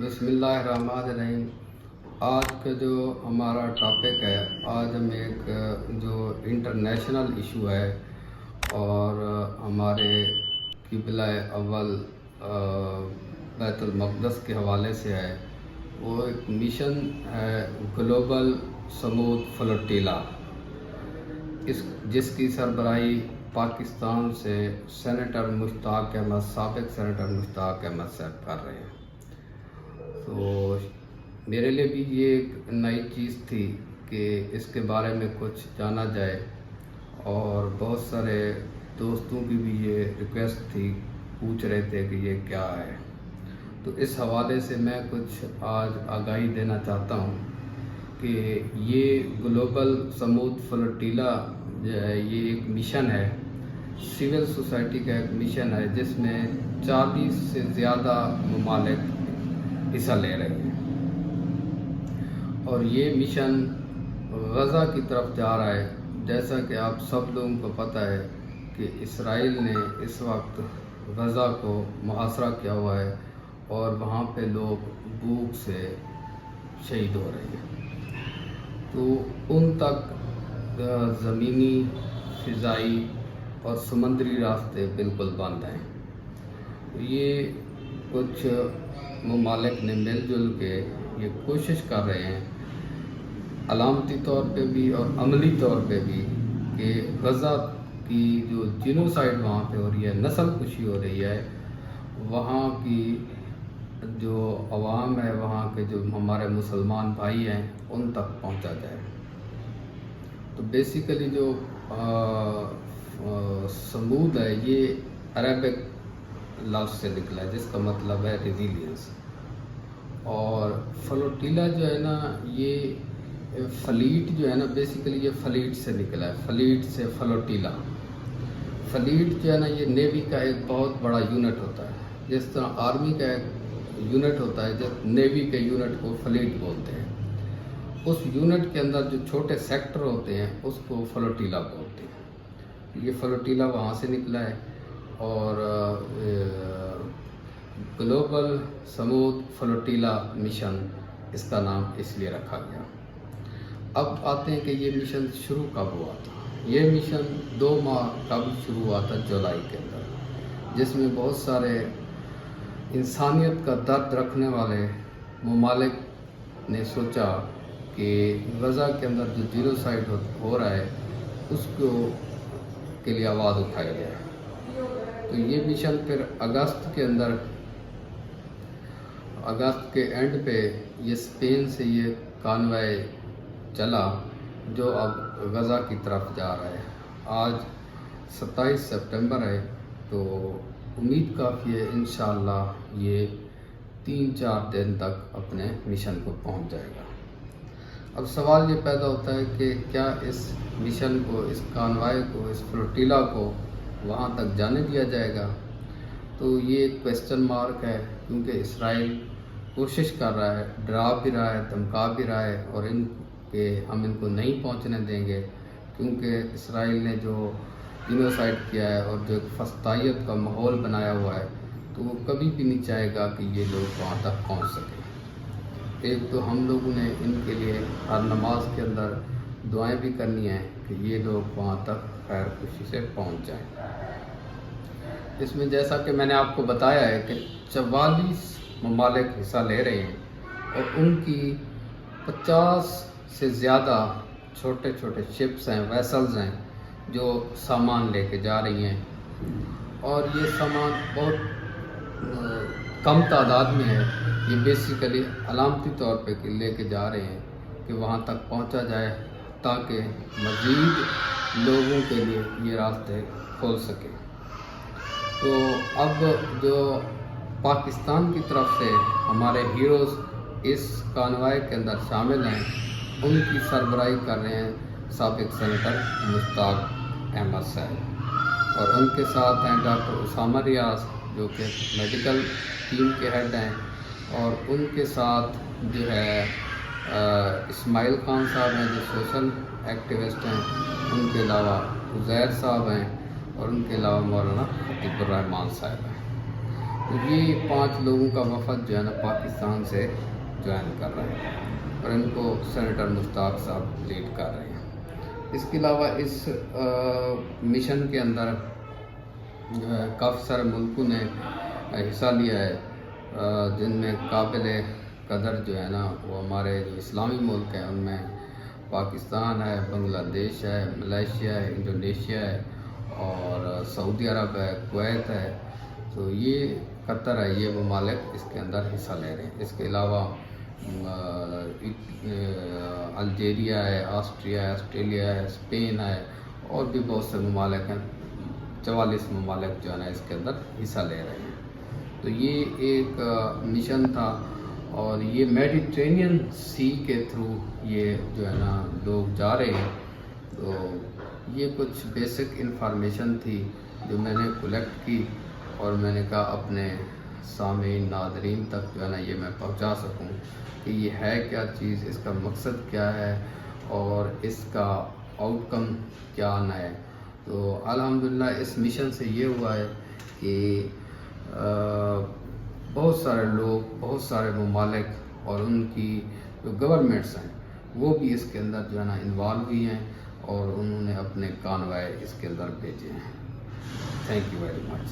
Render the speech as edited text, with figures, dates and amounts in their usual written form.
بسم اللہ الرحمن الرحیم۔ آج کا جو ہمارا ٹاپک ہے، آج ہم ایک جو انٹرنیشنل ایشو ہے اور ہمارے قبلہ اول بیت المقدس کے حوالے سے ہے، وہ ایک مشن ہے گلوبل سمود فلوٹیلا، جس کی سربراہی پاکستان سے سینیٹر مشتاق احمد، سابق سینیٹر مشتاق احمد صاحب کر رہے ہیں۔ تو میرے لیے بھی یہ ایک نئی چیز تھی کہ اس کے بارے میں کچھ جانا جائے، اور بہت سارے دوستوں کی بھی یہ ریکویسٹ تھی، پوچھ رہے تھے کہ یہ کیا ہے۔ تو اس حوالے سے میں کچھ آج آگاہی دینا چاہتا ہوں کہ یہ گلوبل سمود فلوٹیلا جو ہے، یہ ایک مشن ہے، سول سوسائٹی کا ایک مشن ہے، جس میں 40 سے زیادہ ممالک حصہ لے رہے ہیں، اور یہ مشن غزہ کی طرف جا رہا ہے۔ جیسا کہ آپ سب لوگوں کو پتہ ہے کہ اسرائیل نے اس وقت غزہ کو محاصرہ کیا ہوا ہے، اور وہاں پہ لوگ بھوک سے شہید ہو رہے ہیں۔ تو ان تک زمینی، فضائی اور سمندری راستے بالکل بند ہیں۔ یہ کچھ ممالک نے مل جل کے یہ کوشش کر رہے ہیں، علامتی طور پہ بھی اور عملی طور پہ بھی، کہ غزہ کی جو جینوسائیڈ وہاں پہ ہو رہی ہے، نسل کشی ہو رہی ہے، وہاں کی جو عوام ہے، وہاں کے جو ہمارے مسلمان بھائی ہیں، ان تک پہنچا جائے۔ تو بیسیکلی جو سمود ہے، یہ عربک لفظ سے نکلا ہے، جس کا مطلب ہے ریزیلینس۔ اور فلوٹیلا جو ہے نا، یہ فلیٹ جو ہے نا، بیسیکلی یہ فلیٹ سے نکلا ہے، فلیٹ سے فلوٹیلا۔ فلیٹ جو ہے نا، یہ نیوی کا ایک بہت بڑا یونٹ ہوتا ہے، جس طرح آرمی کا ایک یونٹ ہوتا ہے، جب نیوی کے یونٹ کو فلیٹ بولتے ہیں۔ اس یونٹ کے اندر جو چھوٹے سیکٹر ہوتے ہیں، اس کو فلوٹیلا بولتے ہیں۔ یہ فلوٹیلا وہاں سے نکلا ہے، اور گلوبل سمود فلوٹیلا مشن اس کا نام اس لیے رکھا گیا۔ اب آتے ہیں کہ یہ مشن شروع کب ہوا تھا۔ یہ مشن 2 ماہ قبل شروع ہوا تھا، جولائی کے اندر، جس میں بہت سارے انسانیت کا درد رکھنے والے ممالک نے سوچا کہ غزہ کے اندر جو جینوسائیڈ ہو رہا ہے، اس کے لیے آواز اٹھائی جائے۔ تو یہ مشن پھر اگست کے اینڈ پہ یہ اسپین سے یہ کانوائے چلا، جو اب غزہ کی طرف جا رہا ہے۔ آج 27 سپٹمبر ہے، تو امید کافی ہے انشاءاللہ یہ 3-4 دن تک اپنے مشن کو پہنچ جائے گا۔ اب سوال یہ پیدا ہوتا ہے کہ کیا اس مشن کو، اس کانوائے کو، اس فلوٹیلا کو وہاں تک جانے دیا جائے گا؟ تو یہ ایک کویسچن مارک ہے، کیونکہ اسرائیل کوشش کر رہا ہے، ڈرا بھی رہا ہے، دھمکا بھی رہا ہے، اور ہم ان کو نہیں پہنچنے دیں گے، کیونکہ اسرائیل نے جو جینوسائیڈ کیا ہے اور جو ایک فسطائیت کا ماحول بنایا ہوا ہے، تو وہ کبھی بھی نہیں چاہے گا کہ یہ لوگ وہاں تک پہنچ سکیں۔ ایک تو ہم لوگوں نے ان کے لیے ہر نماز کے اندر دعائیں بھی کرنی ہیں کہ یہ لوگ وہاں تک خیر خوشی سے پہنچ جائیں۔ اس میں جیسا کہ میں نے آپ کو بتایا ہے کہ 44 ممالک حصہ لے رہے ہیں، اور ان کی 50 سے زیادہ چھوٹے چھوٹے شپس ہیں، ویسلز ہیں، جو سامان لے کے جا رہی ہیں، اور یہ سامان بہت کم تعداد میں ہے۔ یہ بیسیکلی علامتی طور پہ لے کے جا رہے ہیں کہ وہاں تک پہنچا جائے، تاکہ مزید لوگوں کے لیے یہ راستے کھول سکے۔ تو اب جو پاکستان کی طرف سے ہمارے ہیروز اس کانوائے کے اندر شامل ہیں، ان کی سربراہی کر رہے ہیں سابق سینیٹر مشتاق احمد صاحب، اور ان کے ساتھ ہیں ڈاکٹر اسامہ ریاض، جو کہ میڈیکل ٹیم کے ہیڈ ہیں، اور ان کے ساتھ جو ہے اسماعیل خان صاحب ہیں، جو سوشل ایکٹیوسٹ ہیں، ان کے علاوہ عزیر صاحب ہیں، اور ان کے علاوہ مولانا خطیب الرحمان صاحب ہیں۔ تو یہ 5 لوگوں کا وفد جو ہے نا پاکستان سے جوائن کر رہے ہیں اور ان کو سینیٹر مشتاق صاحب لیڈ کر رہے ہیں۔ اس کے علاوہ اس مشن کے اندر جو ہے کافی سارے ملکوں نے حصہ لیا ہے، جن میں قابل قدر جو ہے نا وہ ہمارے جو اسلامی ملک ہیں ان میں پاکستان ہے، بنگلہ دیش ہے، ملیشیا ہے، انڈونیشیا ہے اور سعودی عرب ہے، کویت ہے، تو یہ قطر ہے، یہ ممالک اس کے اندر حصہ لے رہے ہیں۔ اس کے علاوہ الجیریا ہے، آسٹریا ہے، آسٹریلیا ہے، اسپین ہے اور بھی بہت سے ممالک ہیں، 44 ممالک جو ہے نا اس کے اندر حصہ لے رہے ہیں۔ تو یہ ایک مشن تھا اور یہ میڈیٹرینین سی کے تھرو یہ جو ہے نا لوگ جا رہے ہیں۔ تو یہ کچھ بیسک انفارمیشن تھی جو میں نے کلیکٹ کی اور میں نے کہا اپنے سامعین ناظرین تک جو ہے نا یہ میں پہنچا سکوں کہ یہ ہے کیا چیز، اس کا مقصد کیا ہے اور اس کا آؤٹ کم کیا آنا ہے۔ تو الحمدللہ اس مشن سے یہ ہوا ہے کہ بہت سارے لوگ، بہت سارے ممالک اور ان کی جو گورنمنٹس ہیں وہ بھی اس کے اندر جو ہے نا انوالو ہوئی ہیں اور انہوں نے اپنے کانوائے اس کے اندر بھیجے ہیں۔ Thank you very much.